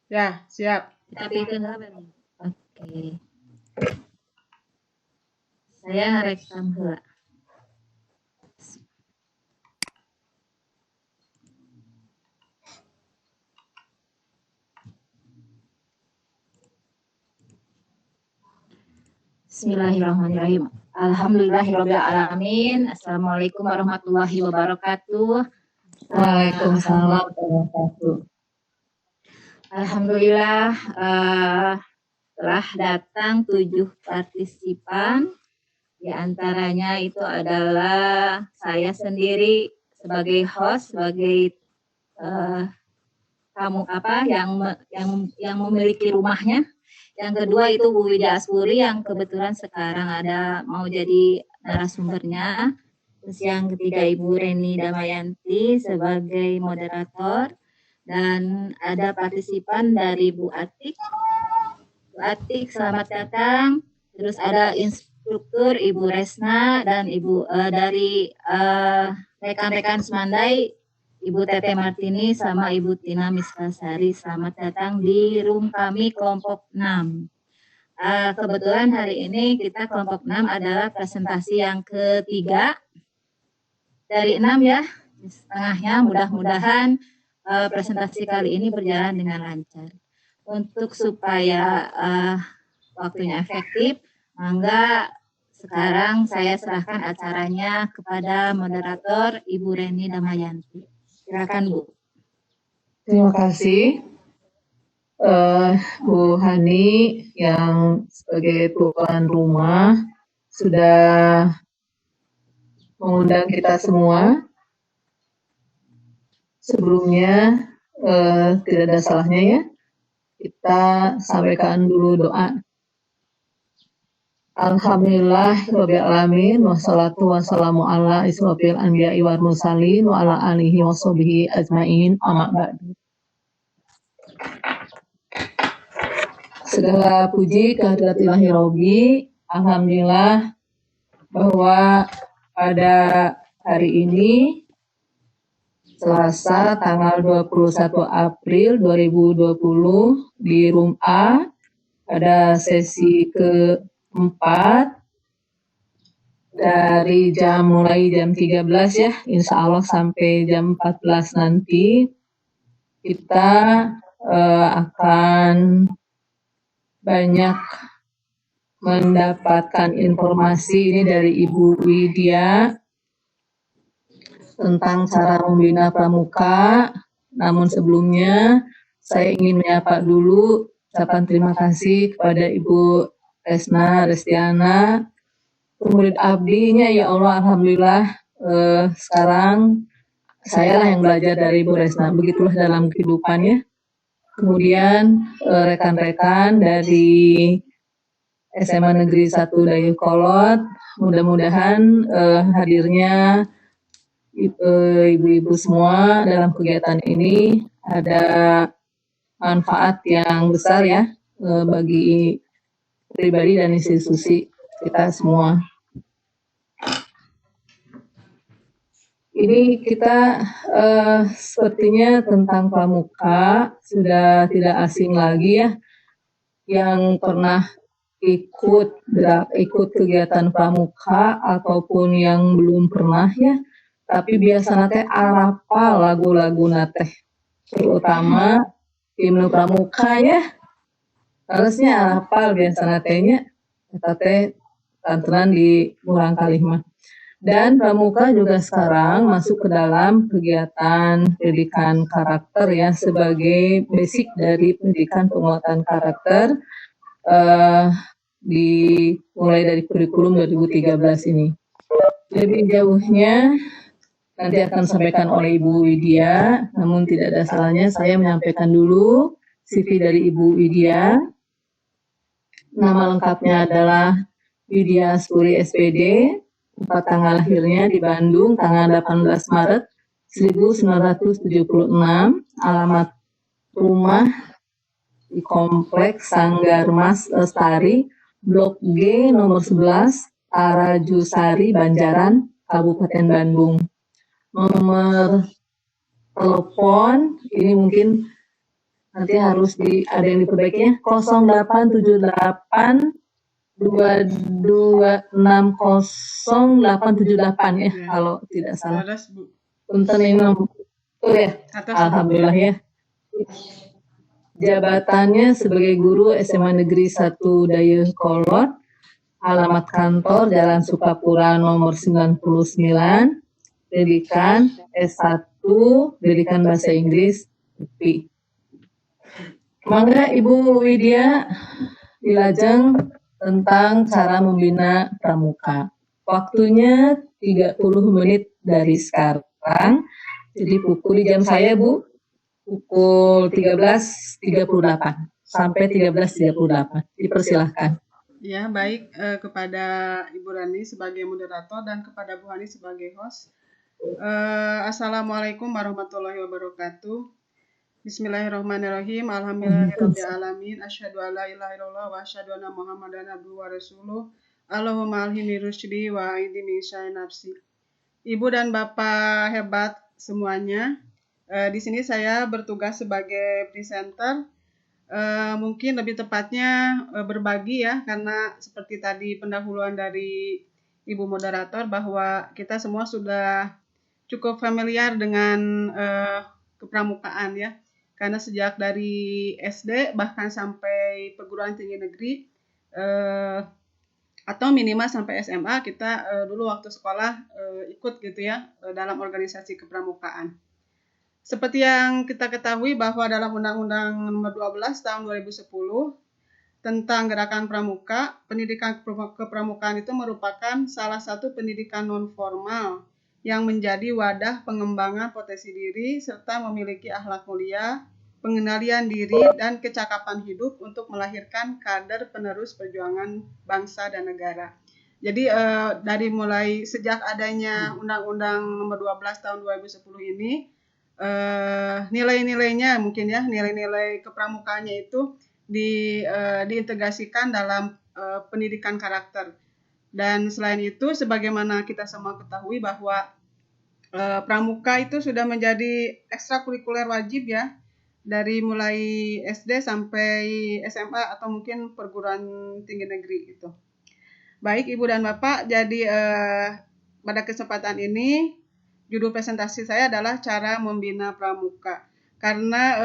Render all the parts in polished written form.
Ya, siap. Kita pilih apa nih? Oke. Saya ngerekam heula. Bismillahirrahmanirrahim. Alhamdulillahirrabbilalamin. Assalamualaikum warahmatullahi wabarakatuh. Waalaikumsalam warahmatullahi wabarakatuh. Alhamdulillah telah datang 7 partisipan. Di antaranya itu adalah saya sendiri sebagai host, sebagai tamu yang memiliki rumahnya. Yang kedua itu Bu Widya Aspuri yang kebetulan sekarang mau jadi narasumbernya. Terus yang ketiga Ibu Reni Damayanti sebagai moderator. Dan ada partisipan dari Bu Atik. Bu Atik, selamat datang. Terus ada instruktur Ibu Resna dan Ibu dari rekan-rekan Semandai, Ibu Tete Martini sama Ibu Tina Miskasari. Selamat datang di room kami kelompok 6. Kebetulan hari ini kita kelompok 6 adalah presentasi yang ketiga dari 6 ya, setengahnya. Mudah-mudahan presentasi kali ini berjalan dengan lancar. Untuk supaya waktunya efektif, mangga sekarang saya serahkan acaranya kepada moderator Ibu Reni Damayanti. Silakan Bu. Terima kasih Bu Hani yang sebagai tuan rumah sudah mengundang kita semua. Sebelumnya tidak ada salahnya ya kita sampaikan dulu doa. Alhamdulillahirrabbilalamin wassalatu wassalamu ala isrofil anbiya'i wal mursalin wa ala alihi wa sahbihi ajmain amma ba'du. Segala puji kehadirat Ilahi Robbi, alhamdulillah bahwa pada hari ini Selasa tanggal 21 April 2020 di Room A pada sesi keempat dari mulai jam 13 ya, insya Allah sampai jam 14 nanti kita akan banyak mendapatkan informasi ini dari Ibu Widya tentang cara membina pramuka. Namun sebelumnya saya ingin menyapa dulu ucapan terima kasih kepada Ibu Resna Restiana, murid abdinya ya Allah. Alhamdulillah sekarang saya lah yang belajar dari Ibu Resna, begitulah dalam kehidupannya. Kemudian rekan-rekan dari SMA Negeri 1 Dayakolot, mudah-mudahan hadirnya ibu-ibu semua dalam kegiatan ini ada manfaat yang besar ya bagi pribadi dan institusi kita semua. Ini kita sepertinya tentang pramuka sudah tidak asing lagi ya, yang pernah ikut kegiatan pramuka ataupun yang belum pernah ya, tapi biasanya teh arapal lagu-lagu nateh, terutama himne pramuka ya, harusnya arapal biasanya tehnya, kita teh tantenan di murang kalimah. Dan pramuka juga sekarang masuk ke dalam kegiatan pendidikan karakter ya, sebagai basic dari pendidikan penguatan karakter mulai dari kurikulum 2013 ini. Lebih jauhnya nanti akan disampaikan oleh Ibu Widya, namun tidak ada salahnya saya menyampaikan dulu CV dari Ibu Widya. Nama lengkapnya adalah Widya Aspuri SPD, tempat tanggal lahirnya di Bandung, tanggal 18 Maret 1976, alamat rumah di Kompleks Sanggar Mas Lestari, Blok G nomor 11, Tarajusari, Banjaran, Kabupaten Bandung. Nomor telepon ini mungkin Nanti harus ada yang diperbaikinya. 0878 2260878 ya, kalau tidak salah. Punten ini ya. Alhamdulillah ya. Jabatannya sebagai guru SMA Negeri 1 Dayakolot, alamat kantor Jalan Sukapura nomor 99, pendidikan S1, pendidikan bahasa Inggris, UPI. Mangga Ibu Widya dilajeng tentang cara membina pramuka. Waktunya 30 menit dari sekarang. Jadi pukul di jam saya, Bu, pukul 13.38 sampai 13.38. Dipersilahkan. Ya, baik, kepada Ibu Rani sebagai moderator dan kepada Bu Hani sebagai host. Assalamualaikum warahmatullahi wabarakatuh. Bismillahirrahmanirrahim. Alhamdulillahirrabbilalamin. Asyhadu an la ilaha illallah wa asyhadu anna Muhammadan abduhu wa rasuluh. Allahumma alhimni rusydi wa aidi min syarri nafsi. Ibu dan Bapak hebat semuanya. Di sini saya bertugas sebagai presenter. Mungkin lebih tepatnya berbagi ya, karena seperti tadi pendahuluan dari Ibu moderator bahwa kita semua sudah cukup familiar dengan kepramukaan ya. Karena sejak dari SD bahkan sampai perguruan tinggi negeri atau minimal sampai SMA kita dulu waktu sekolah ikut gitu ya dalam organisasi kepramukaan. Seperti yang kita ketahui bahwa dalam Undang-Undang Nomor 12 Tahun 2010 tentang Gerakan Pramuka, pendidikan kepramukaan itu merupakan salah satu pendidikan non formal yang menjadi wadah pengembangan potensi diri serta memiliki akhlak mulia, pengendalian diri, dan kecakapan hidup untuk melahirkan kader penerus perjuangan bangsa dan negara. Jadi dari mulai sejak adanya Undang-Undang Nomor 12 Tahun 2010 ini, nilai-nilainya mungkin ya, nilai-nilai kepramukaannya itu diintegrasikan dalam pendidikan karakter. Dan selain itu, sebagaimana kita semua ketahui bahwa pramuka itu sudah menjadi ekstrakurikuler wajib ya, dari mulai SD sampai SMA atau mungkin perguruan tinggi negeri itu. Baik Ibu dan Bapak, jadi pada kesempatan ini judul presentasi saya adalah cara membina pramuka. Karena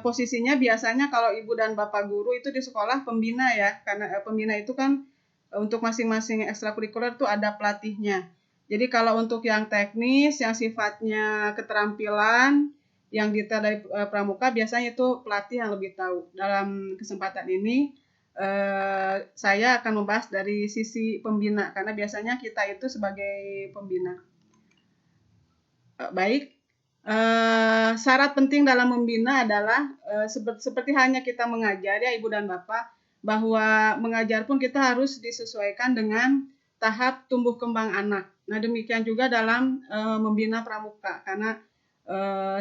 posisinya biasanya kalau Ibu dan Bapak guru itu di sekolah pembina ya, karena pembina itu kan untuk masing-masing ekstrakurikuler itu ada pelatihnya. Jadi kalau untuk yang teknis, yang sifatnya keterampilan, yang detail dari pramuka biasanya itu pelatih yang lebih tahu. Dalam kesempatan ini saya akan membahas dari sisi pembina, karena biasanya kita itu sebagai pembina. Baik, syarat penting dalam membina adalah seperti halnya kita mengajar ya Ibu dan Bapak, bahwa mengajar pun kita harus disesuaikan dengan tahap tumbuh kembang anak. Nah demikian juga dalam membina pramuka, karena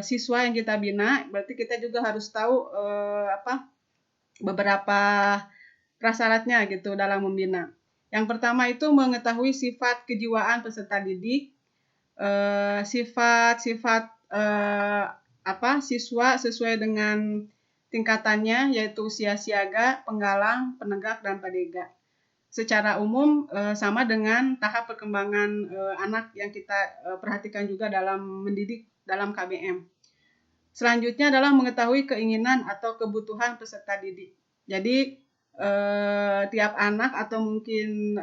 siswa yang kita bina berarti kita juga harus tahu beberapa prasyaratnya gitu dalam membina. Yang pertama itu mengetahui sifat kejiwaan peserta didik, sifat-sifat siswa sesuai dengan tingkatannya, yaitu usia siaga, penggalang, penegak, dan padega. Secara umum sama dengan tahap perkembangan anak yang kita perhatikan juga dalam mendidik dalam KBM. Selanjutnya adalah mengetahui keinginan atau kebutuhan peserta didik. Jadi tiap anak atau mungkin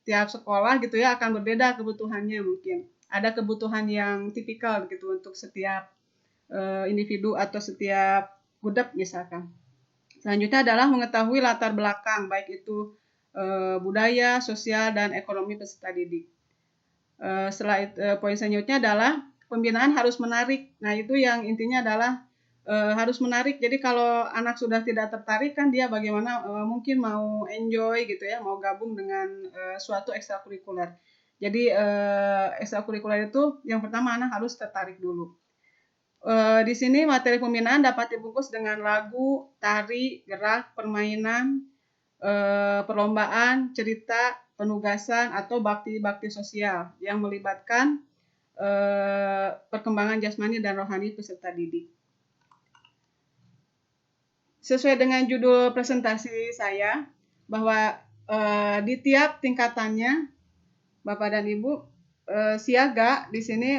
tiap sekolah gitu ya akan berbeda kebutuhannya mungkin. Ada kebutuhan yang tipikal gitu untuk setiap individu atau setiap budak misalkan. Selanjutnya adalah mengetahui latar belakang baik itu budaya, sosial, dan ekonomi peserta didik. Setelah itu, poin selanjutnya adalah pembinaan harus menarik. Nah itu yang intinya adalah harus menarik. Jadi kalau anak sudah tidak tertarik kan dia bagaimana mungkin mau enjoy gitu ya, mau gabung dengan suatu ekstrakurikuler. Jadi ekstrakurikuler itu yang pertama anak harus tertarik dulu. Di sini materi pembinaan dapat dibungkus dengan lagu, tari, gerak, permainan, perlombaan, cerita, penugasan, atau bakti-bakti sosial yang melibatkan perkembangan jasmani dan rohani peserta didik. sesuai dengan judul presentasi saya, bahwa di tiap tingkatannya, Bapak dan Ibu, siaga di sini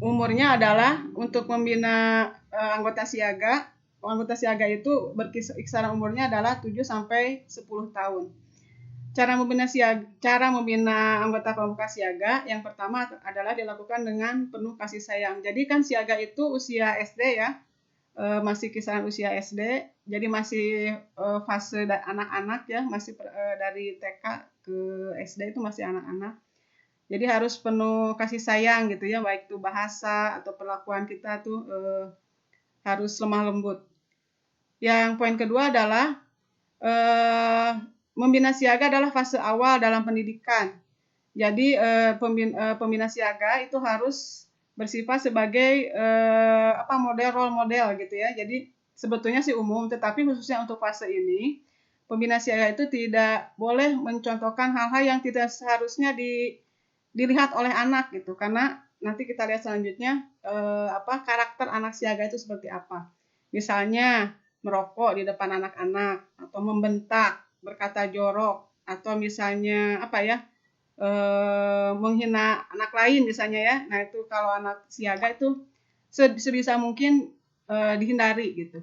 umurnya adalah untuk membina anggota siaga. Anggota siaga itu kisaran umurnya adalah 7 sampai 10 tahun. Cara membina anggota pramuka siaga yang pertama adalah dilakukan dengan penuh kasih sayang. Jadi kan siaga itu usia SD ya, masih kisaran usia SD, jadi masih fase anak-anak ya, masih dari TK ke SD itu masih anak-anak. Jadi harus penuh kasih sayang gitu ya, baik itu bahasa atau perlakuan kita tuh harus lemah lembut. Yang poin kedua adalah membina siaga adalah fase awal dalam pendidikan. Jadi pembina siaga itu harus bersifat sebagai role model gitu ya. Jadi sebetulnya sih umum, tetapi khususnya untuk fase ini, pembina siaga itu tidak boleh mencontohkan hal-hal yang tidak seharusnya dilihat oleh anak gitu. Karena nanti kita lihat selanjutnya karakter anak siaga itu seperti apa. Misalnya merokok di depan anak-anak atau membentak, berkata jorok, atau misalnya menghina anak lain misalnya ya. Nah itu kalau anak siaga itu sebisa mungkin dihindari gitu.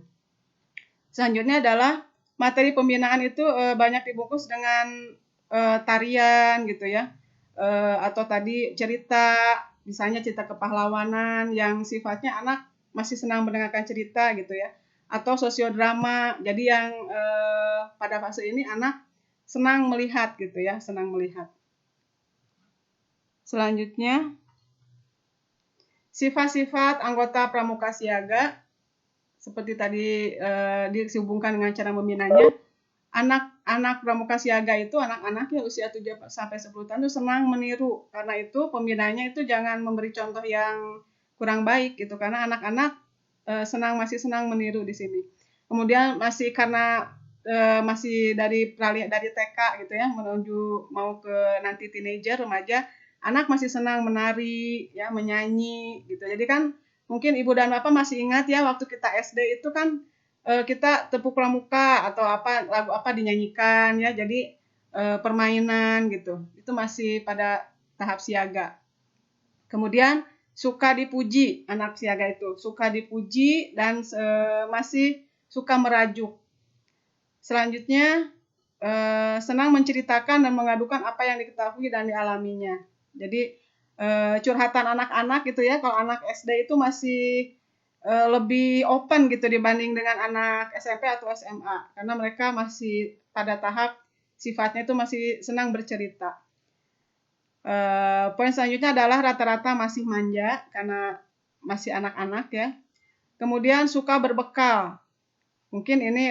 Selanjutnya adalah materi pembinaan itu banyak dibungkus dengan tarian gitu ya, atau tadi cerita, misalnya cerita kepahlawanan yang sifatnya anak masih senang mendengarkan cerita gitu ya, atau sosiodrama. Jadi yang pada fase ini anak senang melihat gitu ya, senang melihat. Selanjutnya, sifat-sifat anggota pramuka siaga seperti tadi dihubungkan dengan cara membinanya. Anak-anak pramuka siaga itu anak-anak yang usia 7 sampai 10 tahun itu senang meniru. Karena itu pembinanya itu jangan memberi contoh yang kurang baik gitu, karena anak-anak masih senang meniru di sini. Kemudian masih dari TK gitu ya menuju mau ke nanti teenager, remaja, anak masih senang menari ya, menyanyi gitu. Jadi kan mungkin Ibu dan Bapak masih ingat ya, waktu kita SD itu kan kita tepuk pramuka atau lagu apa dinyanyikan ya. Jadi permainan gitu. Itu masih pada tahap siaga. Kemudian suka dipuji, anak siaga itu suka dipuji dan masih suka merajuk. Selanjutnya senang menceritakan dan mengadukan apa yang diketahui dan dialaminya. Jadi curhatan anak-anak gitu ya, kalau anak SD itu masih lebih open gitu dibanding dengan anak SMP atau SMA, karena mereka masih pada tahap sifatnya itu masih senang bercerita. Poin selanjutnya adalah rata-rata masih manja karena masih anak-anak ya. Kemudian suka berbekal. Mungkin ini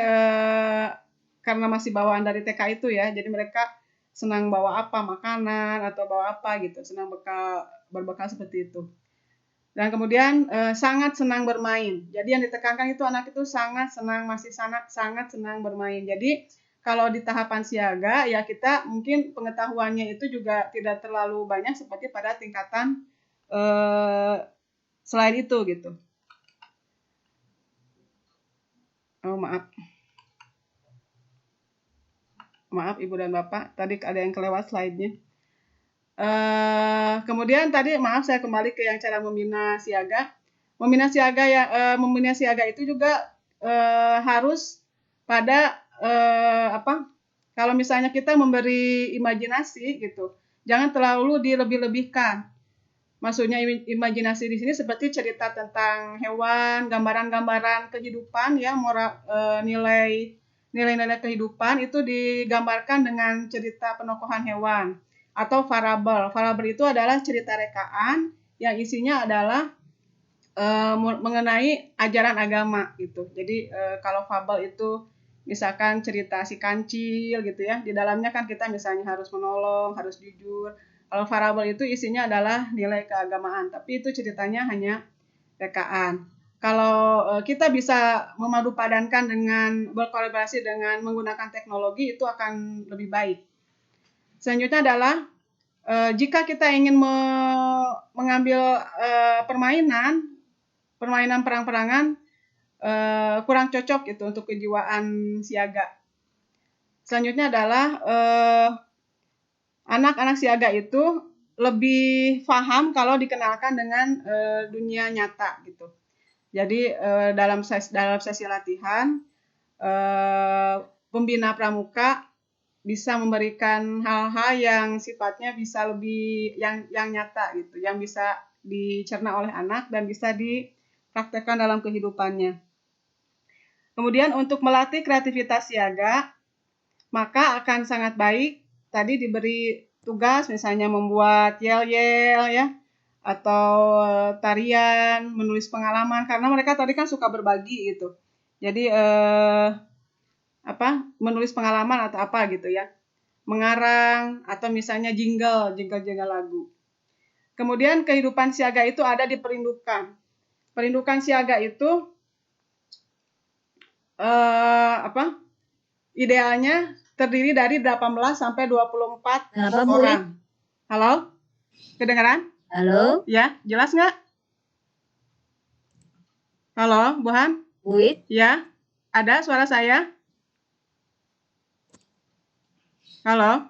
karena masih bawaan dari TK itu ya, jadi mereka senang bawa apa, makanan atau bawa apa gitu, senang berbekal seperti itu. Dan kemudian sangat senang bermain. Jadi yang ditekankan itu anak itu masih sangat senang bermain. Jadi kalau di tahapan siaga ya kita mungkin pengetahuannya itu juga tidak terlalu banyak seperti pada tingkatan selain itu gitu. Oh maaf Ibu dan Bapak, tadi ada yang kelewat slide-nya. Kemudian tadi maaf saya kembali ke yang cara membina siaga. Membina siaga itu juga harus pada kalau misalnya kita memberi imajinasi gitu, jangan terlalu dilebih-lebihkan. Maksudnya imajinasi di sini seperti cerita tentang hewan, gambaran-gambaran kehidupan ya, nilai-nilai kehidupan itu digambarkan dengan cerita penokohan hewan. Atau farabel. Farabel itu adalah cerita rekaan yang isinya adalah mengenai ajaran agama gitu. Jadi kalau fabel itu misalkan cerita si kancil gitu ya, di dalamnya kan kita misalnya harus menolong, harus jujur. Kalau farabel itu isinya adalah nilai keagamaan, tapi itu ceritanya hanya rekaan. Kalau kita bisa memadupadankan dengan berkolaborasi dengan menggunakan teknologi, itu akan lebih baik. Selanjutnya adalah jika kita ingin mengambil permainan perang-perangan, kurang cocok gitu untuk kejiwaan siaga. Selanjutnya adalah anak-anak siaga itu lebih paham kalau dikenalkan dengan dunia nyata gitu. Jadi dalam sesi latihan pembina pramuka bisa memberikan hal-hal yang sifatnya bisa lebih yang nyata gitu, yang bisa dicerna oleh anak dan bisa dipraktekkan dalam kehidupannya. Kemudian untuk melatih kreativitas siaga, maka akan sangat baik tadi diberi tugas misalnya membuat yel-yel ya, atau tarian, menulis pengalaman, karena mereka tadi kan suka berbagi gitu. Jadi menulis pengalaman atau apa gitu ya, mengarang atau misalnya jingle lagu. Kemudian kehidupan siaga itu ada di perindukan. Perindukan siaga itu idealnya terdiri dari 18 sampai 24 orang. Halo? Kedengaran? Halo? Ya, jelas nggak? Halo, Bu Han? Bu Wit? Ya, ada suara saya? Halo?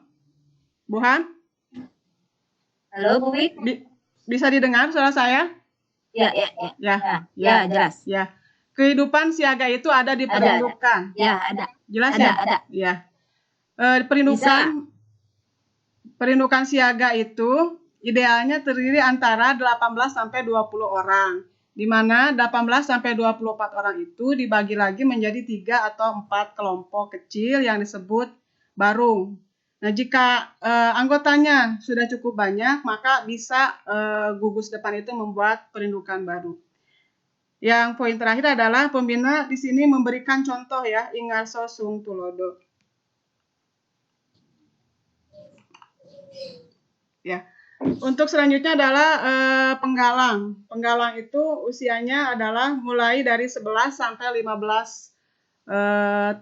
Bu Han? Halo, Bu Wit? Bisa didengar suara saya? Ya, jelas. Ya. Kehidupan siaga itu ada di perindukan. Ya, ada. Jelas ya? Ada. Ya. Perindukan siaga itu idealnya terdiri antara 18 sampai 20 orang. Di mana 18 sampai 24 orang itu dibagi lagi menjadi 3 atau 4 kelompok kecil yang disebut barung. Nah, jika anggotanya sudah cukup banyak, maka bisa gugus depan itu membuat perindukan baru. Yang poin terakhir adalah pembina di sini memberikan contoh ya, ingarso sung tulodo. Ya. Untuk selanjutnya adalah penggalang. Penggalang itu usianya adalah mulai dari 11 sampai 15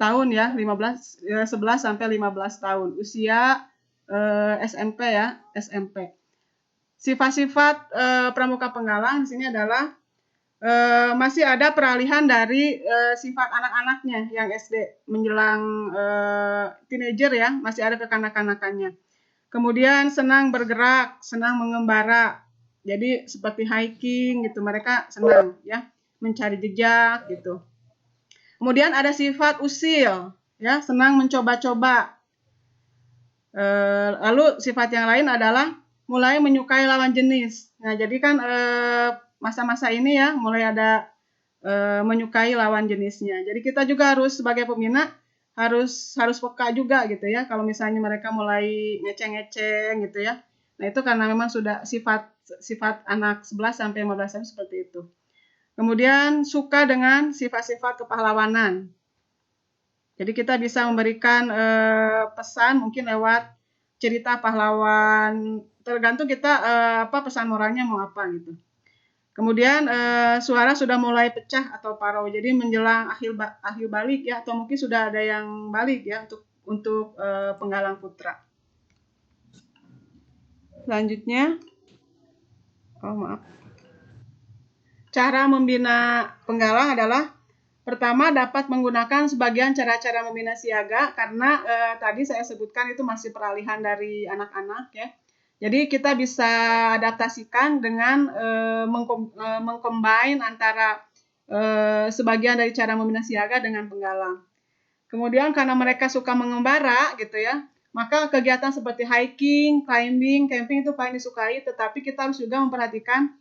tahun ya, 11 sampai 15 tahun. Usia SMP ya, SMP. Sifat-sifat pramuka penggalang di sini adalah masih ada peralihan dari sifat anak-anaknya yang SD menjelang teenager ya, masih ada kekanak-kanakannya. Kemudian senang bergerak, senang mengembara. Jadi seperti hiking gitu, mereka senang ya, mencari jejak gitu. Kemudian ada sifat usil ya, senang mencoba-coba. Lalu sifat yang lain adalah mulai menyukai lawan jenis. Nah, jadi kan masa-masa ini ya mulai ada menyukai lawan jenisnya. Jadi kita juga harus sebagai pembina harus peka juga gitu ya. Kalau misalnya mereka mulai ngeceng-ngeceng gitu ya. Nah, itu karena memang sudah sifat anak 11 sampai 15 tahun seperti itu. Kemudian suka dengan sifat-sifat kepahlawanan. Jadi kita bisa memberikan pesan mungkin lewat cerita pahlawan, tergantung kita pesan moralnya mau apa gitu. Kemudian suara sudah mulai pecah atau parau, jadi menjelang akhir balik ya, atau mungkin sudah ada yang balik ya untuk penggalang putra. Selanjutnya, cara membina penggalang adalah pertama dapat menggunakan sebagian cara-cara membina siaga karena tadi saya sebutkan itu masih peralihan dari anak-anak ya. Jadi kita bisa adaptasikan dengan mengcombine antara sebagian dari cara membina siaga dengan penggalang. Kemudian karena mereka suka mengembara gitu ya, maka kegiatan seperti hiking, climbing, camping itu paling disukai. Tetapi kita harus juga memperhatikan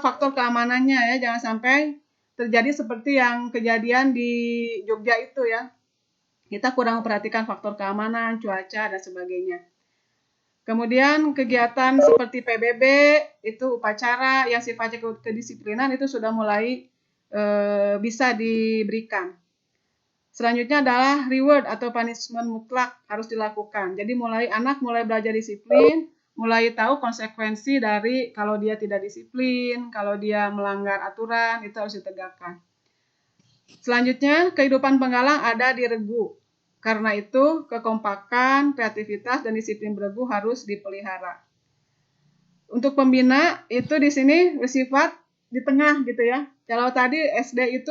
faktor keamanannya ya, jangan sampai terjadi seperti yang kejadian di Jogja itu ya. Kita kurang memperhatikan faktor keamanan, cuaca dan sebagainya. Kemudian kegiatan seperti PBB itu upacara yang sifatnya kedisiplinan itu sudah mulai bisa diberikan. Selanjutnya adalah reward atau punishment mutlak harus dilakukan. Jadi anak mulai belajar disiplin, mulai tahu konsekuensi dari kalau dia tidak disiplin, kalau dia melanggar aturan itu harus ditegakkan. Selanjutnya kehidupan penggalang ada di regu. Karena itu, kekompakan, kreativitas, dan disiplin beregu harus dipelihara. Untuk pembina, itu di sini bersifat di tengah gitu ya. Kalau tadi SD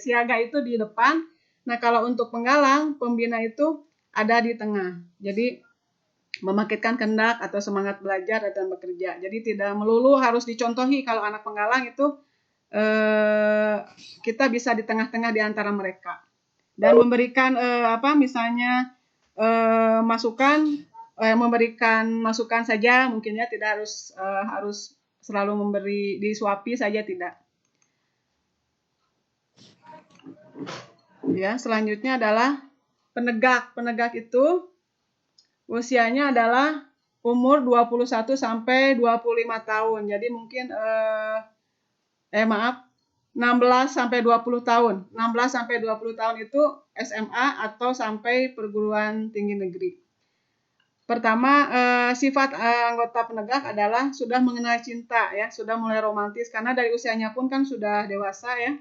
siaga itu di depan. Nah, kalau untuk penggalang, pembina itu ada di tengah. Jadi membangkitkan kehendak atau semangat belajar dan bekerja. Jadi tidak melulu harus dicontohi. Kalau anak penggalang itu kita bisa di tengah-tengah di antara mereka dan memberikan misalnya masukan, memberikan masukan saja mungkin ya, tidak harus selalu memberi disuapi saja, tidak. Ya, selanjutnya adalah penegak. Penegak itu usianya adalah umur 21 sampai 25 tahun. Jadi mungkin 16 sampai 20 tahun. 16 sampai 20 tahun itu SMA atau sampai perguruan tinggi negeri. Pertama, sifat anggota penegak adalah sudah mengenal cinta ya, sudah mulai romantis karena dari usianya pun kan sudah dewasa ya.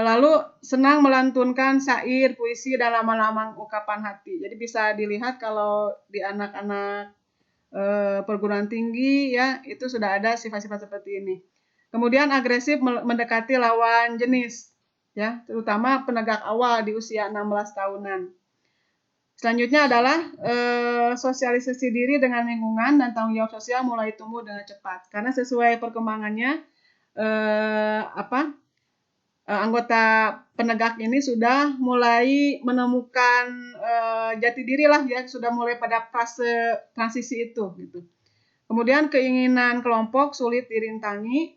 Lalu senang melantunkan syair, puisi, dan lama-lama ungkapan hati. Jadi bisa dilihat kalau di anak-anak perguruan tinggi ya, itu sudah ada sifat-sifat seperti ini. Kemudian agresif mendekati lawan jenis ya, terutama penegak awal di usia 16 tahunan. Selanjutnya adalah sosialisasi diri dengan lingkungan dan tanggung jawab sosial mulai tumbuh dengan cepat. Karena sesuai perkembangannya anggota penegak ini sudah mulai menemukan jati diri lah ya, sudah mulai pada fase transisi itu gitu. Kemudian keinginan kelompok sulit dirintangi.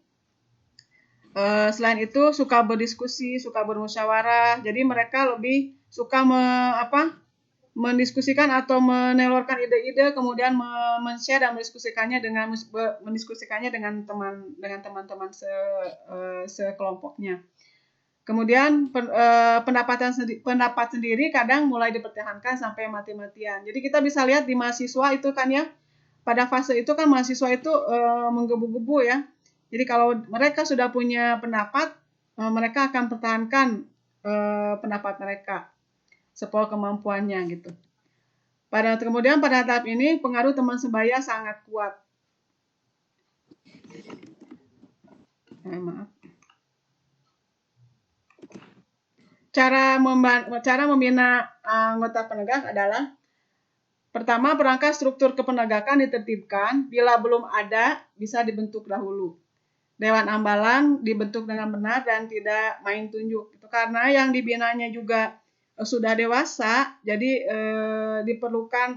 Selain itu suka berdiskusi, suka bermusyawarah. Jadi mereka lebih suka mendiskusikan atau menelurkan ide-ide, kemudian men-share dan mendiskusikannya dengan teman-teman sekelompoknya. Kemudian pendapat sendiri kadang mulai dipertahankan sampai mati-matian. Jadi kita bisa lihat di mahasiswa itu kan ya, pada fase itu kan mahasiswa itu menggebu-gebu ya. Jadi kalau mereka sudah punya pendapat, mereka akan pertahankan pendapat mereka sepol kemampuannya gitu. Kemudian pada tahap ini pengaruh teman sebaya sangat kuat. Maaf. Cara membina anggota penegak adalah pertama, perangkat struktur kepenegakan ditertibkan. Bila belum ada, bisa dibentuk dahulu. Dewan Ambalan dibentuk dengan benar dan tidak main tunjuk. Itu karena yang dibinanya juga sudah dewasa, jadi diperlukan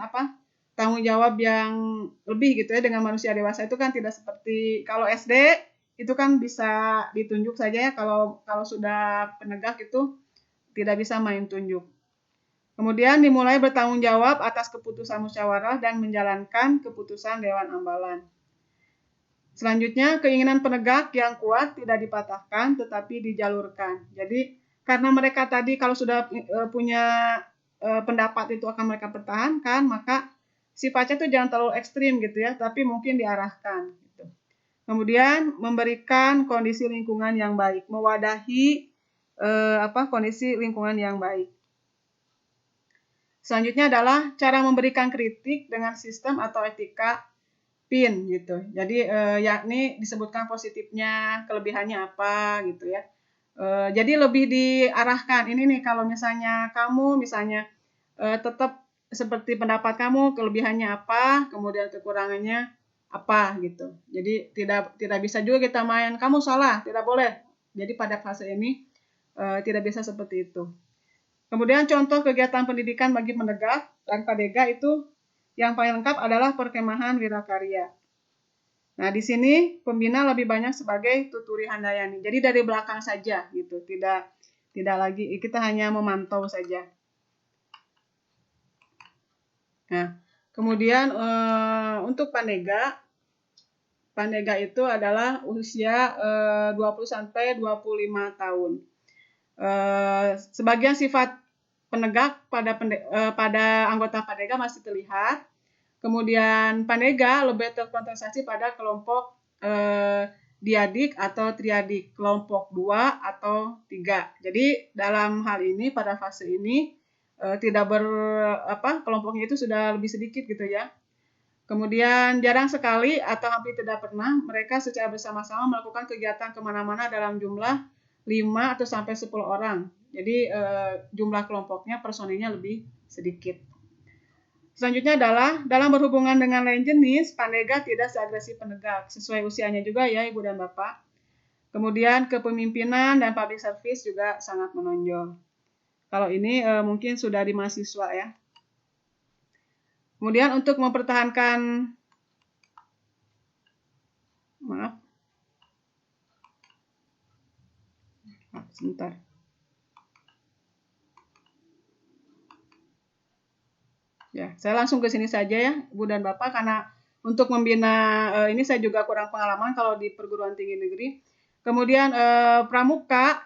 tanggung jawab yang lebih gitu ya dengan manusia dewasa. Itu kan tidak seperti kalau SD itu kan bisa ditunjuk saja ya, kalau sudah penegak itu tidak bisa main tunjuk. Kemudian dimulai bertanggung jawab atas keputusan musyawarah dan menjalankan keputusan Dewan Ambalan. Selanjutnya, keinginan penegak yang kuat tidak dipatahkan tetapi dijalurkan. Jadi karena mereka tadi kalau sudah punya pendapat itu akan mereka pertahankan, maka sifatnya itu jangan terlalu ekstrim gitu ya, tapi mungkin diarahkan. Gitu. Kemudian memberikan kondisi lingkungan yang baik, mewadahi kondisi lingkungan yang baik. Selanjutnya adalah cara memberikan kritik dengan sistem atau etika PIN gitu. Jadi yakni disebutkan positifnya, kelebihannya apa gitu ya. Jadi lebih diarahkan. Ini nih kalau misalnya kamu tetap seperti pendapat kamu, kelebihannya apa, kemudian kekurangannya apa gitu. Jadi tidak bisa juga kita main kamu salah, tidak boleh. Jadi pada fase ini tidak bisa seperti itu. Kemudian contoh kegiatan pendidikan bagi penegak dan padega itu yang paling lengkap adalah perkemahan wirakarya. Nah, di sini pembina lebih banyak sebagai tuturi handayani. Jadi dari belakang saja gitu, tidak lagi kita hanya memantau saja. Nah, kemudian untuk pandega itu adalah usia 20 sampai 25 tahun. Sebagian sifat penegak pada anggota pandega masih terlihat. Kemudian pandega lebih terkonsentrasi pada kelompok diadik atau triadik, kelompok 2 atau 3. Jadi dalam hal ini pada fase ini kelompoknya itu sudah lebih sedikit gitu ya. Kemudian jarang sekali atau hampir tidak pernah mereka secara bersama-sama melakukan kegiatan kemana-mana dalam jumlah 5 atau sampai 10 orang. Jadi jumlah kelompoknya, personilnya lebih sedikit. Selanjutnya adalah dalam berhubungan dengan lain jenis, pandega tidak seagresif penegak. Sesuai usianya juga ya Ibu dan Bapak. Kemudian kepemimpinan dan public service juga sangat menonjol. Kalau ini mungkin sudah di mahasiswa ya. Kemudian untuk mempertahankan, sebentar. Ya, saya langsung ke sini saja ya, Ibu dan Bapak, karena untuk membina ini saya juga kurang pengalaman kalau di perguruan tinggi negeri. Kemudian pramuka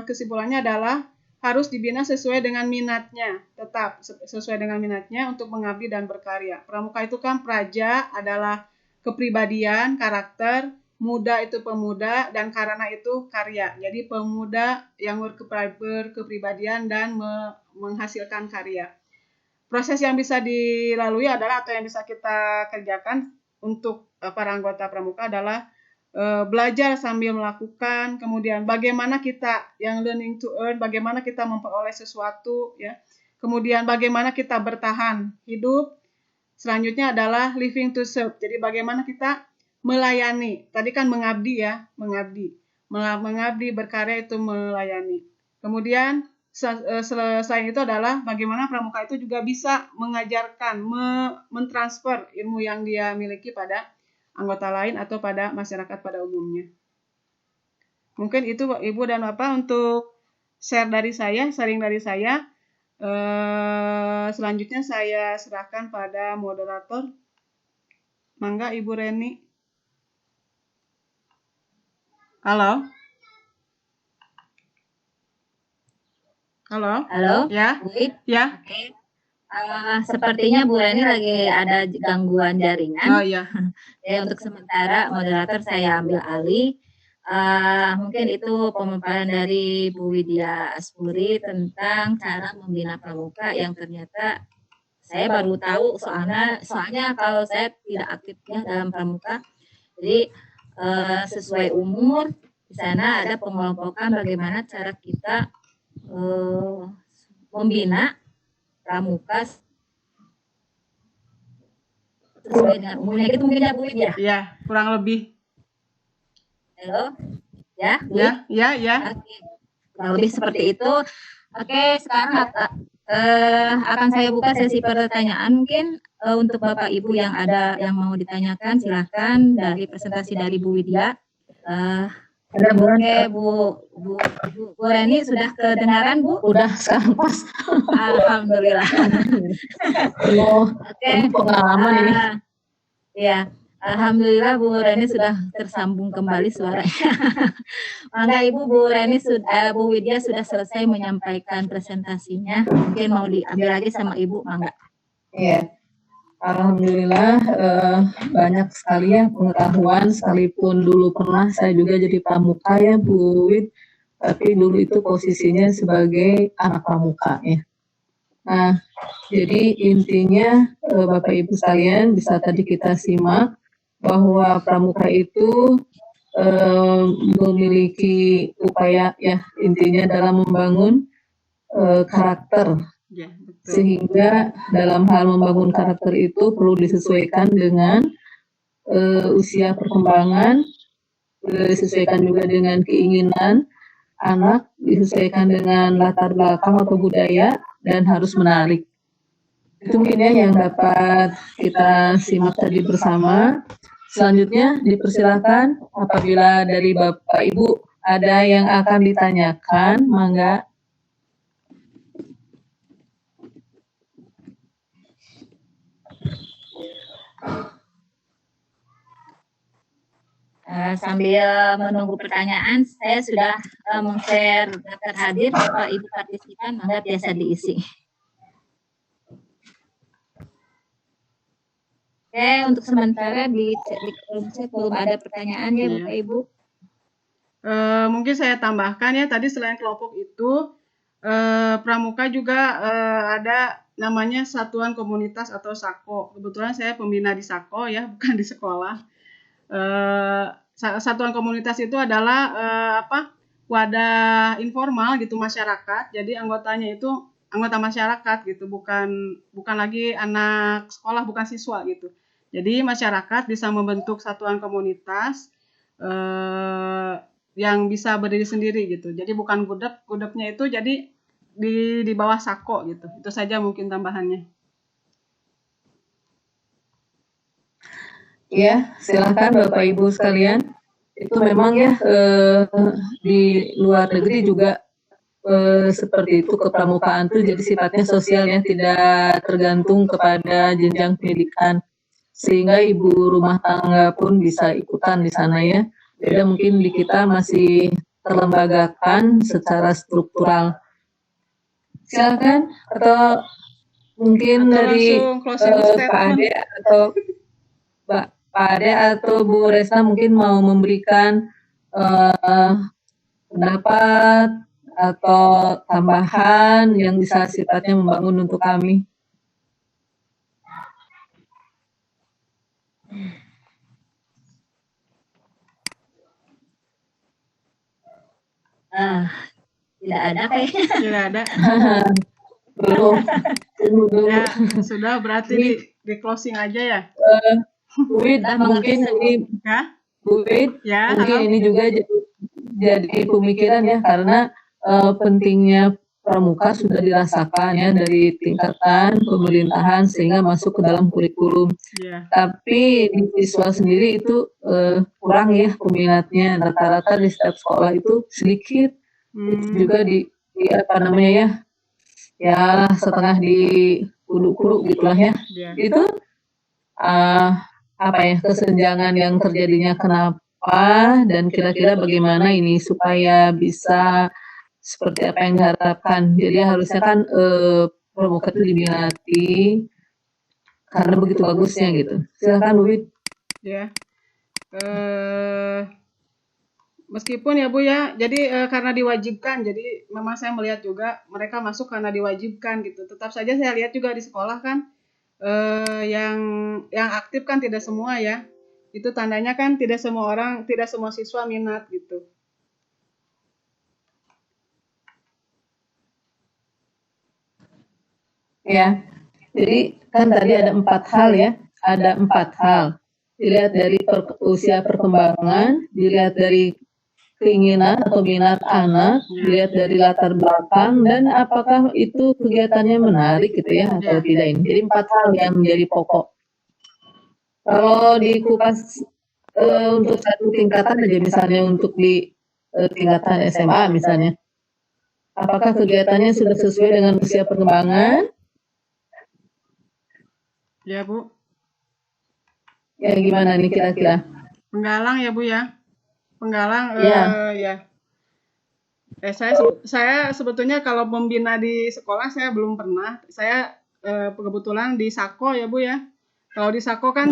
kesimpulannya adalah harus dibina sesuai dengan minatnya, tetap sesuai dengan minatnya untuk mengabdi dan berkarya. Pramuka itu kan praja adalah kepribadian, karakter, muda itu pemuda, dan karana itu karya. Jadi pemuda yang berkepribadian dan menghasilkan karya. Proses yang bisa dilalui adalah atau yang bisa kita kerjakan untuk para anggota pramuka adalah belajar sambil melakukan, kemudian bagaimana kita yang learning to earn, bagaimana kita memperoleh sesuatu, ya. Kemudian bagaimana kita bertahan hidup. Selanjutnya adalah living to serve. Jadi bagaimana kita melayani. Tadi kan mengabdi ya, mengabdi. Mengabdi berkarya itu melayani. Kemudian selain itu adalah bagaimana pramuka itu juga bisa mengajarkan, mentransfer ilmu yang dia miliki pada anggota lain atau pada masyarakat pada umumnya. Mungkin itu Ibu dan Bapak untuk sharing dari saya. Selanjutnya saya serahkan pada moderator. Mangga Ibu Reni. Halo. Halo. Halo. Ya. Bu. Ya. Oke. Sepertinya Bu Reni lagi ada gangguan jaringan. Oh iya. Ya, untuk sementara moderator saya ambil alih. Mungkin itu pemaparan dari Bu Widya Aspuri tentang cara membina pramuka yang ternyata saya baru tahu soalnya kalau saya tidak aktif ya dalam pramuka. Jadi sesuai umur di sana ada pengelompokan bagaimana cara kita membina pramuka sesuai dengan umurnya gitu mungkin ya Bu ya? Iya, kurang lebih. Halo? Ya? Bu? Ya. Oke. Kurang lebih seperti itu. Oke, sekarang akan saya buka sesi pertanyaan mungkin untuk Bapak Ibu yang mau ditanyakan silahkan dari presentasi dari Bu Widya. Oke, Bu Reni sudah kedengaran Bu? Udah sekarang pas. Alhamdulillah. Oke. Pengalaman ini. Ya, alhamdulillah Bu Reni sudah tersambung kembali suaranya. Mangga Ibu Bu Widya sudah selesai menyampaikan presentasinya. Mungkin mau diambil lagi sama Ibu, mangga. Iya. Alhamdulillah banyak sekali ya pengetahuan, sekalipun dulu pernah saya juga jadi pramuka ya Bu Wid, tapi dulu itu posisinya sebagai anak pramuka ya. Nah, jadi intinya Bapak Ibu sekalian bisa tadi kita simak bahwa pramuka itu memiliki upaya ya intinya dalam membangun karakter. Ya, betul. Sehingga dalam hal membangun karakter itu perlu disesuaikan dengan usia perkembangan, disesuaikan juga dengan keinginan anak, disesuaikan dengan latar belakang atau budaya, dan harus menarik. Itu mungkin ya yang dapat kita simak tadi bersama. Selanjutnya dipersilakan apabila dari Bapak Ibu ada yang akan ditanyakan, mangga. Sambil menunggu pertanyaan, saya sudah meng-share daftar hadir. Bapak Ibu partisipan, mangga biasa diisi. Oke, untuk sementara di chat belum ada pertanyaan ya Bapak Ibu. Mungkin saya tambahkan ya, tadi selain kelompok itu, pramuka juga ada namanya Satuan Komunitas atau SAKO. Kebetulan saya pembina di SAKO ya, bukan di sekolah. Satuan komunitas itu adalah wadah informal gitu masyarakat. Jadi anggotanya itu anggota masyarakat gitu, bukan lagi anak sekolah, bukan siswa gitu. Jadi masyarakat bisa membentuk satuan komunitas yang bisa berdiri sendiri gitu. Jadi bukan gudepnya itu jadi di bawah SAKO gitu. Itu saja mungkin tambahannya. Ya, silakan Bapak Ibu sekalian. Itu memang ya di luar negeri juga seperti itu, kepramukaan itu jadi sifatnya sosial ya, tidak tergantung kepada jenjang pendidikan, sehingga ibu rumah tangga pun bisa ikutan di sana ya. Beda mungkin di kita masih terlembagakan secara struktural. Silakan, atau mungkin dari Pak Ade atau Pak Ade atau Bu Resna mungkin mau memberikan pendapat atau tambahan yang bisa sifatnya membangun untuk kami. Tidak ada kayaknya. Tidak ada. Belum. Ya, sudah berarti di closing aja ya. Bu Wid, mungkin ini Bu Wid, ya, mungkin ini juga jadi pemikiran ya, karena pentingnya pramuka sudah dirasakan ya dari tingkatan pemerintahan sehingga masuk ke dalam kurikulum. Tapi di siswa sendiri itu kurang ya peminatnya, rata-rata di setiap sekolah itu sedikit. Itu juga di apa namanya ya setengah di kudu-kudu gitulah ya. Itu apa ya kesenjangan yang terjadinya kenapa dan kira-kira bagaimana ini supaya bisa seperti apa yang diharapkan. Jadi harusnya kan pramuka itu diminati karena begitu bagusnya gitu. Silakan Bu Wid. Ya. Meskipun ya Bu ya, jadi karena diwajibkan, jadi memang saya melihat juga mereka masuk karena diwajibkan gitu. Tetap saja saya lihat juga di sekolah kan yang aktif kan tidak semua ya. Itu tandanya kan tidak semua siswa minat gitu. Ya, jadi kan tadi ada 4 hal ya, ada 4 hal. Dilihat dari usia perkembangan, dilihat dari keinginan atau minat anak, dilihat dari latar belakang, dan apakah itu kegiatannya menarik gitu ya atau tidak ini. Jadi 4 hal yang menjadi pokok. Kalau dikupas untuk satu tingkatan aja misalnya untuk di tingkatan SMA misalnya, apakah kegiatannya sudah sesuai dengan usia perkembangan? Ya Bu. Ya gimana nih kira-kira? Penggalang ya Bu ya. Penggalang ya. Saya sebetulnya kalau membina di sekolah saya belum pernah. Saya kebetulan di SAKO ya Bu ya. Kalau di SAKO kan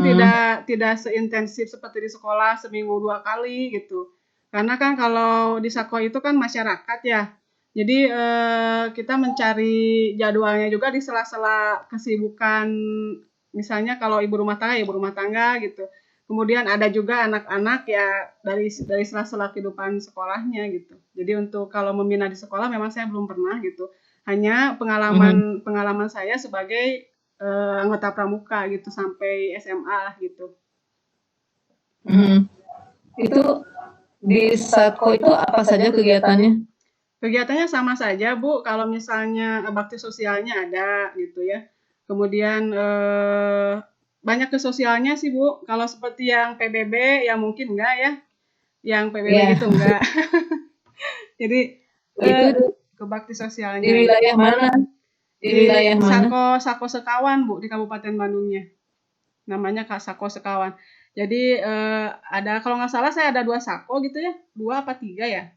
tidak seintensif seperti di sekolah seminggu 2 kali gitu. Karena kan kalau di SAKO itu kan masyarakat ya. Jadi kita mencari jadwalnya juga di sela-sela kesibukan. Misalnya kalau ibu rumah tangga gitu. Kemudian ada juga anak-anak ya dari sela-sela kehidupan sekolahnya gitu. Jadi untuk kalau membina di sekolah memang saya belum pernah gitu. Hanya pengalaman saya sebagai anggota pramuka gitu sampai SMA gitu. Itu di SAKO itu apa saja kegiatannya? Kegiatannya sama saja Bu. Kalau misalnya bakti sosialnya ada gitu ya. Kemudian banyak ke sosialnya sih Bu. Kalau seperti yang PBB ya mungkin enggak ya. Yang PBB gitu enggak. Jadi itu ke bakti sosialnya. Di wilayah mana? Di wilayah mana? Sako Sekawan Bu di Kabupaten Bandungnya. Namanya Sako Sekawan. Jadi ada kalau nggak salah saya ada 2 Sako gitu ya. 2 apa 3 ya.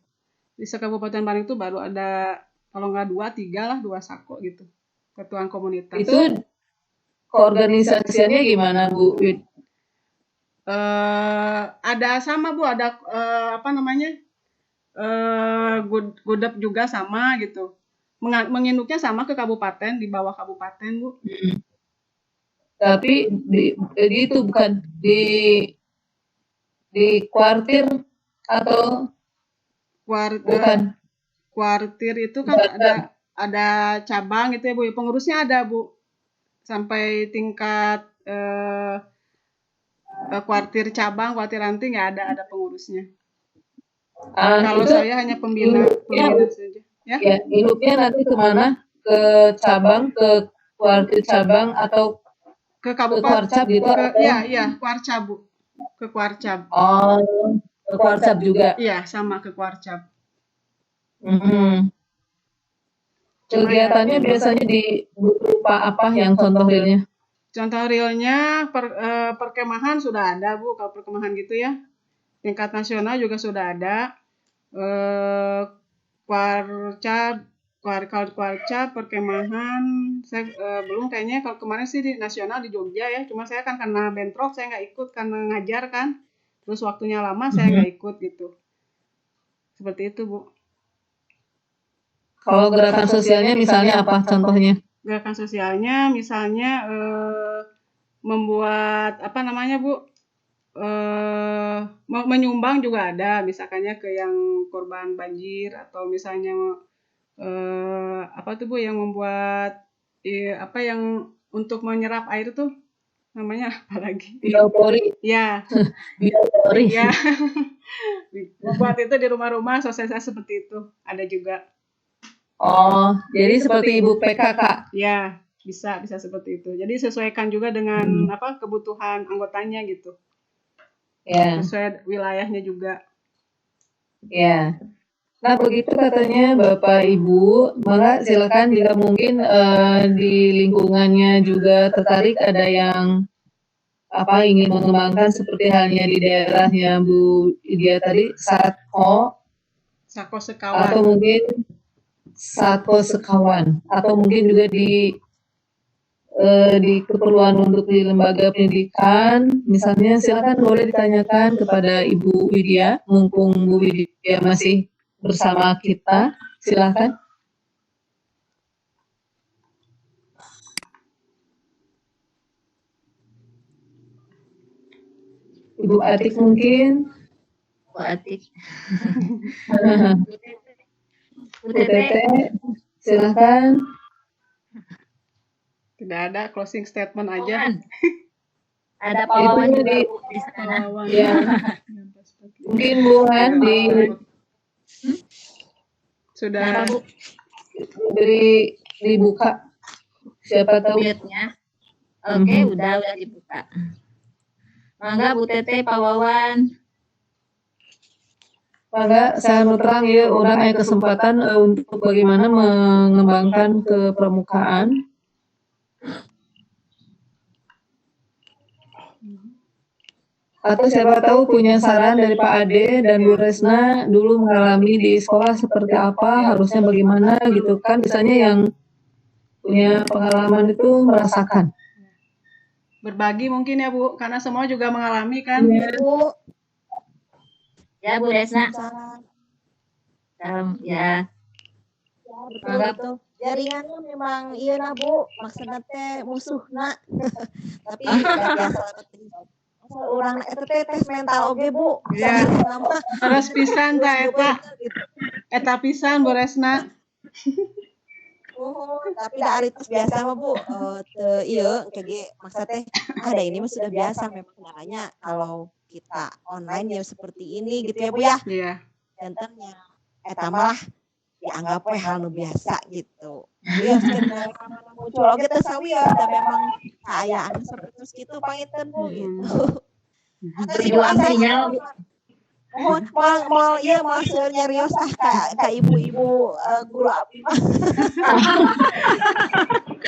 Di Kabupaten Bandung itu baru ada kalau nggak 2, 3 lah 2 Sako gitu. Ketuaan komunitas. Itu keorganisasiannya gimana Bu? Ada sama Bu, ada apa namanya? Gudep juga sama gitu. menginduknya sama ke kabupaten, di bawah kabupaten, Bu. Tapi itu bukan di kuartir atau bukan? Kuartir itu kan ada cabang gitu ya, Bu. Pengurusnya ada, Bu. Sampai tingkat kuartir cabang, kuartir ranting ya ada pengurusnya. Kalau saya hanya pembina saja. Ya, induknya nanti kemana? Ke cabang, ke kuartir cabang atau ke kabupaten? Ke Kuarcap gitu? Iya, Kuarcap, Bu. Ke Kuarcap. Oh, ke Kuarcap juga? Iya, sama ke Kuarcap. Kegiatannya biasanya berupa apa yang contoh realnya? Contoh realnya perkemahan sudah ada, Bu. Kalau perkemahan gitu ya. Tingkat nasional juga sudah ada. Kuarcap, perkemahan. Saya belum kayaknya, kalau kemarin sih di nasional di Jogja ya. Cuma saya kan karena bentrok saya nggak ikut karena ngajar kan. Terus waktunya lama saya nggak ikut gitu. Seperti itu, Bu. Kalau gerakan sosialnya misalnya apa contohnya? Gerakan sosialnya misalnya membuat apa namanya, Bu? Menyumbang juga ada, misalkannya ke yang korban banjir atau misalnya apa tuh, Bu, yang membuat apa yang untuk menyerap air tuh namanya apa lagi? Biopori. Ya. Biopori. Ya. Buat itu di rumah-rumah sosialisasi seperti itu ada juga. Oh, jadi seperti Ibu PKK. Ya, bisa seperti itu. Jadi sesuaikan juga dengan kebutuhan anggotanya gitu. Ya. Sesuai wilayahnya juga. Ya. Nah, begitu katanya Bapak Ibu, maka silakan jika mungkin di lingkungannya juga tertarik ada yang ingin mengembangkan seperti halnya di daerahnya Bu Idia tadi, Sako Sekawan. Atau mungkin Sako Sekawan, atau mungkin juga di keperluan untuk di lembaga pendidikan, misalnya silakan boleh ditanyakan kepada Ibu Widya, mumpung Bu Widya masih bersama kita, silakan. Ibu Atik mungkin. Bu Atik. Bu Tete, silakan. Tidak ada, closing statement aja. Ada pahlawan juga di sana. Ya. Mungkin Bu Han sudah dibuka. Siapa tahu. Oke, udah dibuka. Mangga Bu Tete, Pak Wawan. Mangga, saya mau terang ya, orang ada kesempatan untuk bagaimana mengembangkan kepramukaan. Atau siapa tahu punya saran dari Pak Ade dan Bu Resna dulu mengalami di sekolah seperti apa, harusnya bagaimana gitu kan, misalnya yang punya pengalaman itu merasakan. Berbagi mungkin ya, Bu, karena semua juga mengalami kan. Ya, Bu. Ya, Bu Resna. Salam, ya. Betul. Jaringannya memang iya nah, Bu, maksudnya teh musuh nak. Tapi orang itu tes mental oge, Bu. Iya. Terus pisan ta eta pisan Bu Resna. Tapi da ari tos biasa mah, Bu. Teu ieu kege maksudnya teh ada ini mah sudah biasa memang caranya kalau kita online ya seperti ini gitu ya, Bu ya. Iya. Contohnya eta malah dianggap we hal nu biasa gitu. Iya, sekedar muncul oge teh sawi ya da memang keayaan seperti terus gitu panginten, Bu gitu. Sinyal. Mal iya mal nyarios ka ibu-ibu guru abdi mah.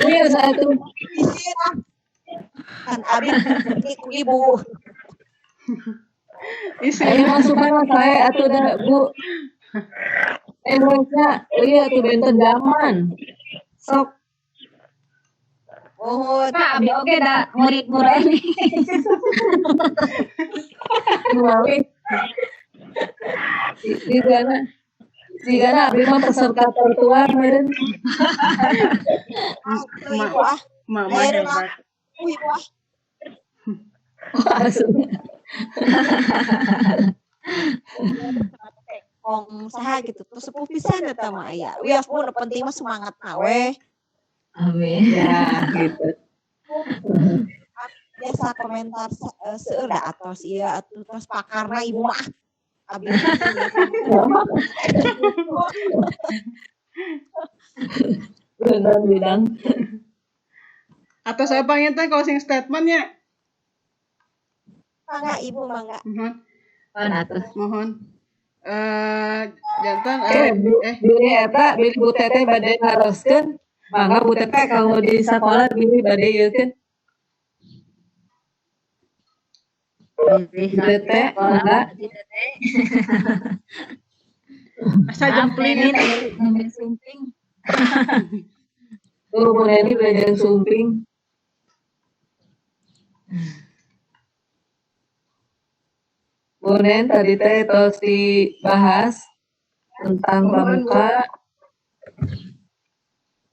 Iya satu. Kan abdi ku ibu. Saya masukkan saya atau dah Bu. Emangnya iya tuh benten zaman. Sok. Oh, Pak, abdi oke dah murid-murid ini. Di sana. Jika abdi mah peserta tertua meureun. Ma Ibu ah, mama ayeuna hebat. ibu ah. Wong saha gitu tuh sepuh pisan eta mah aya. Wios pun penting mah semangat we. Amin. Ya, gitu. Biasa komentar seueur da atos ieu atuh tos pakarna ibu mah. Abdi Benar bidang. Atau saya panggilnya closing statement-nya. mangga ibu mangga. Mohon. Atuh. Mohon. Jantan Bili eta bili Bu Teteh bade naroskeun. Mangga Bu Teteh kalau di sekolah bili bade ieukeun. Bu Teteh mangga. asa jempling ini ngambil sumping. Tuh Bu Neni belajar sumping. Bu Nen tadi teh tos dibahas tentang pramuka.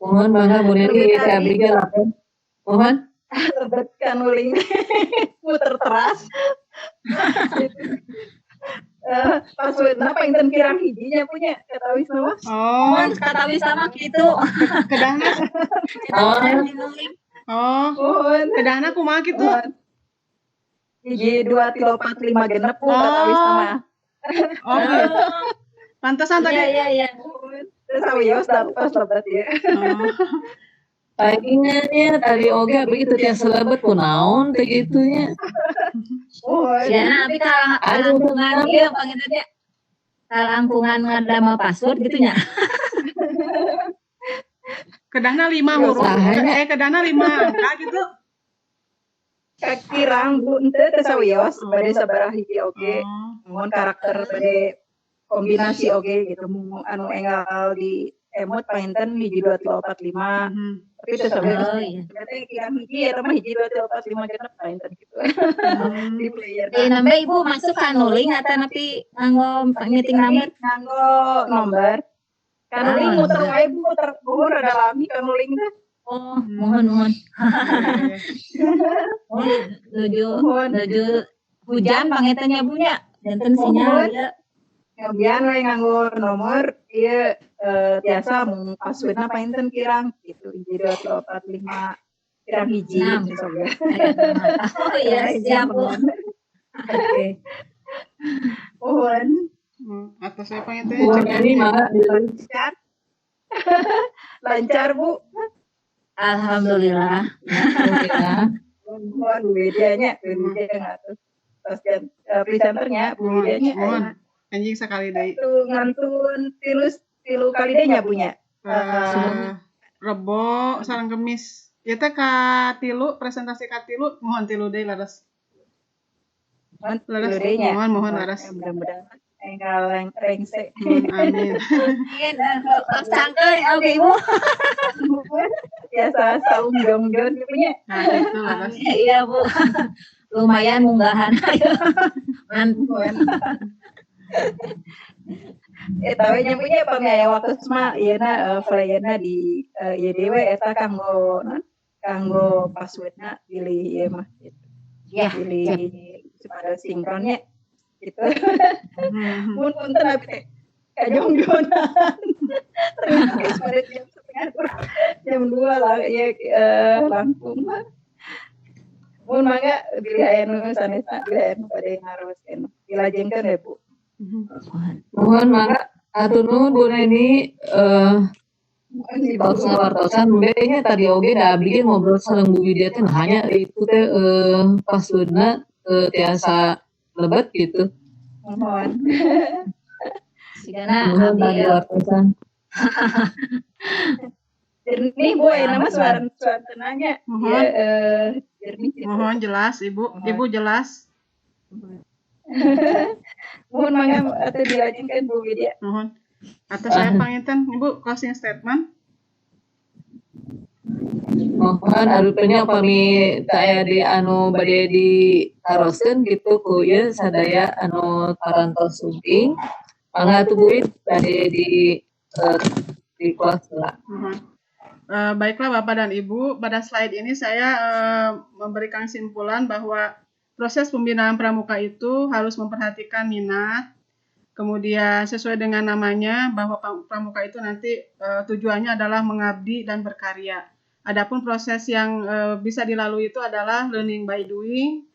Mohon mangga Bu Neni teh abdi ge lapor. Mohon. Lebet kanuling muter teras. Pas wetna painten kirang hijinya punya kata Wisnu mah. Oh, Mohon kata wisama gitu. kedahna. Oh, Mohon kedahna kumaha kitu? hiji 2 3 4 5 genep bu kata Wisnu mah. Oh, gitu. Pantesan tadi. Iya. Terus awios dapat lebat ya. Oh. Palingannya tadi oge begitu tiasa lebet kunaon teh gitunya. Mohon. Ya, tapi kalangkungan ieu panggilnya kalangkungan ngadama password gitu nya. Kedahna 5 huruf. Kedahna 5 angka gitu. Kakirang bu ente teh sawios bade sabaraha hiji oge. Oh. Mohon karakter bade kombinasi oge gitu anu enggal di emot painten hiji 2 3 4 5. Mhm. Tapi teh sawios. Oh iya. Berarti kirang hiji eta mah hiji 2 3 4 5 genep painten gitu. Di player. Nambah ibu masuk kanuling atau napi nganggo meeting number? Nganggo nomor. Kanuling muter wae bu muter buhur ada lami kanuling teh. Oh, mohon. Nuju hujan pangetannya bunya. Janten sinyal ya. Kemudian we nganggo nomor ieu biasa mun passwordna painten kirang gitu. Hiji 2 3 4 5 kirang hiji gitu soga. Oh iya, siap bu. Oke. Mohon Atau saya panggil teh Bu Neni mangga lancar. Lancar bu. Alhamdulillah. Mohon Bu Widianya, Bu Widia ngatur. Terus presenternya Bu Widianya. Mohon. Anjing sekali deui. Tuh ngantun tilu kali deh nyabunya. Rebo sareng Kemis. Ya teh ka tilu presentasi ka tilu mohon tilu deui laras. Laras. Mohon laras. Mudah-mudahan enggal rengse. Amin. Sangkeun oke ibu. Biasa saung jong-jong punya. Nah, itu laras. Iya bu. Lumayan munggahan. Mantap. Eta we nya punya pangaya waktu mah ieuna flyerna di YDW eta kanggo passwordna pilih ieu mah gitu. Ya. Pilih supaya sinkronnya gitu. Mun punten abi teh kajong-jongan. Terus pada jam 2 lah ya langkung mah. Mun mangga pilih anu sanesna pilih anu pada ngaroskeun. Dilajengkeun deh Bu. Mohon mangga atuh nuhun Bu Neni tos ngawartosan nya tadi oge da abdi ge ngobrol sareng Bu Widya teh hanya itu teh passwordna tiasa lebet gitu. Mohon. Sigana Mohon abdi tadi wartosan. Jernih Bu nama suara tenangnya. Mohon. Jernih gitu. Mohon jelas Ibu. Ibu jelas. Mohon mangga atau dilajengkeun Bu Widya. Mohon. Atau saya panginten Ibu closing statement. Mohon arupanya upami taya di anu bade ditaroskeun gitu ku ieu sadaya anu parantos sumping Mangga tuh Bu Wid, tadi di kelas lah. Baiklah Bapak dan Ibu, pada slide ini saya memberikan kesimpulan bahwa proses pembinaan pramuka itu harus memperhatikan minat, kemudian sesuai dengan namanya bahwa pramuka itu nanti tujuannya adalah mengabdi dan berkarya. Adapun proses yang bisa dilalui itu adalah learning by doing,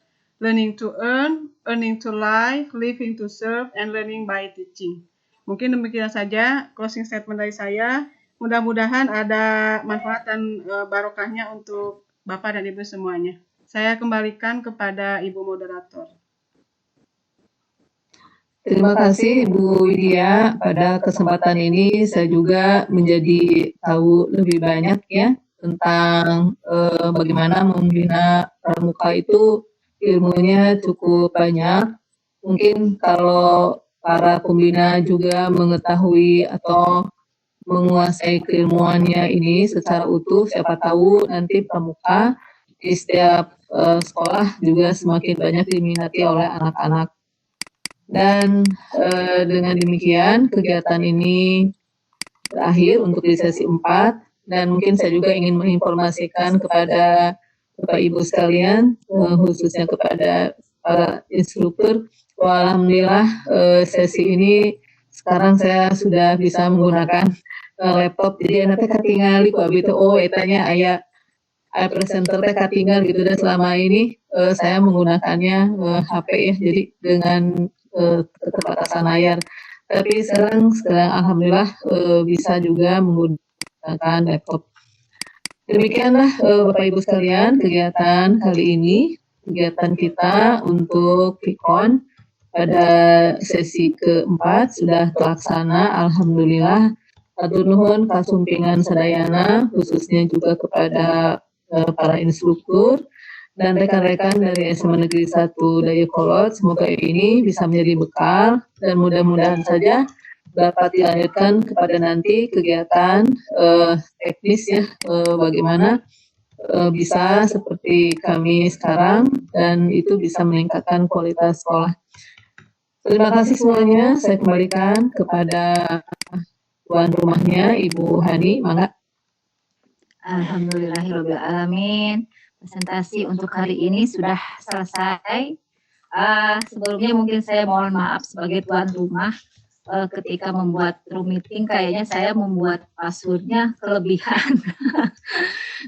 learning to earn, earning to live, living to serve, and learning by teaching. Mungkin demikian saja closing statement dari saya. Mudah-mudahan ada manfaat dan barokahnya untuk Bapak dan Ibu semuanya. Saya kembalikan kepada Ibu Moderator. Terima kasih Bu Widya. Pada kesempatan ini saya juga menjadi tahu lebih banyak ya tentang bagaimana membina pramuka itu, ilmunya cukup banyak. Mungkin kalau para pembina juga mengetahui atau menguasai keilmuannya ini secara utuh, siapa tahu nanti pramuka di setiap sekolah juga semakin banyak diminati oleh anak-anak. Dan dengan demikian kegiatan ini berakhir untuk di sesi 4, dan mungkin saya juga ingin menginformasikan kepada Bapak Ibu sekalian, khususnya kepada para instruktur, alhamdulillah sesi ini sekarang saya sudah bisa menggunakan laptop, jadi nanti katingali ku abi teh etanya aya presenter teh katingal gitu, dan selama ini saya menggunakannya HP ya, jadi dengan keterbatasan layar. Tapi sekarang alhamdulillah bisa juga menggunakan laptop. Demikianlah Bapak Ibu sekalian kegiatan kali ini, kegiatan kita untuk PIKON pada sesi keempat sudah terlaksana, alhamdulillah. Hatur nuhun kasumpingan sadayana, khususnya juga kepada para instruktur dan rekan-rekan dari SMA Negeri 1 Dayakolot. Semoga ini bisa menjadi bekal dan mudah-mudahan saja dapat dilanjutkan kepada nanti kegiatan teknis ya, bagaimana bisa seperti kami sekarang, dan itu bisa meningkatkan kualitas sekolah. Terima kasih semuanya. Saya kembalikan kepada tuan rumahnya, Ibu Hani, mangga. Alhamdulillahirrahmanirrahim. Presentasi untuk hari ini sudah selesai. Sebelumnya mungkin saya mohon maaf sebagai tuan rumah, ketika membuat room meeting kayaknya saya membuat passwordnya kelebihan.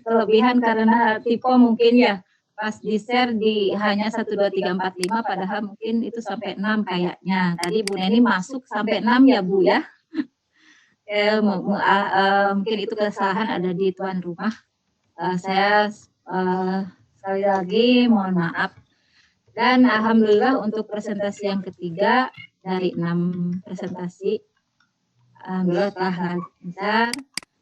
Kelebihan karena tipe mungkin ya pas di share di hanya 1, 2, 3, 4, 5, padahal mungkin itu sampai 6 kayaknya. Tadi Bu Neni masuk sampai 6 ya Bu ya. Mungkin itu kesalahan ada di tuan rumah. Saya sekali lagi mohon maaf. Dan alhamdulillah untuk presentasi yang ketiga dari 6 presentasi, alhamdulillah telah lancar.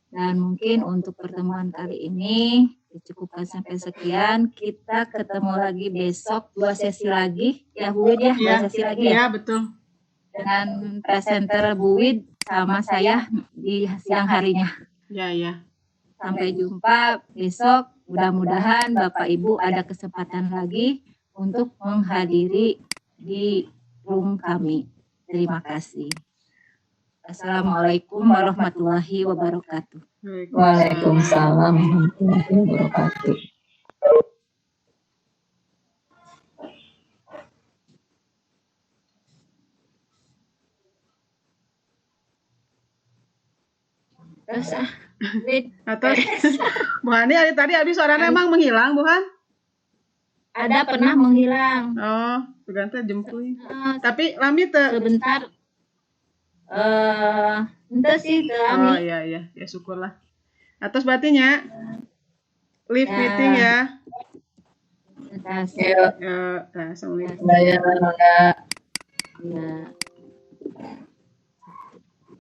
Dan mungkin untuk pertemuan kali ini dicukupkan sampai sekian. Kita ketemu lagi besok 2 sesi lagi ya Bu Wid ya, 2 sesi lagi ya. Iya betul. Dengan presenter Bu Wid sama saya di siang harinya. Ya. Sampai jumpa besok. Mudah-mudahan Bapak Ibu ada kesempatan lagi untuk menghadiri di room kami. Terima kasih. Assalamualaikum warahmatullahi wabarakatuh. Waalaikumsalam warahmatullahi wabarakatuh. Terus, Bu Hani tadi habis suaranya emang menghilang, Bu Han? Ada pernah menghilang. Oh, berganti jemput. Tapi lami sebentar. Entah sih lami. Oh iya, ya syukurlah. Atas batinya. Live meeting ya. Terima kasih. Assalamualaikum.